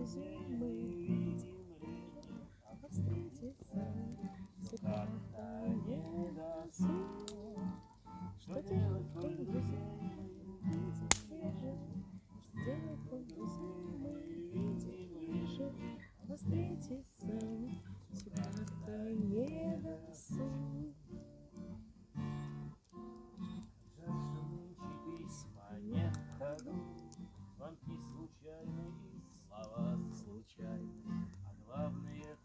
друзей мы видим реже, а встретиться все как-то не досуг. Что делать, коль друзей мы видим реже? Что делать, коль друзей мы видим реже? А встретиться все как-то не досуг. Жаль, что нынче письма нет в ходу, звонки случайные, слова случайные, а главное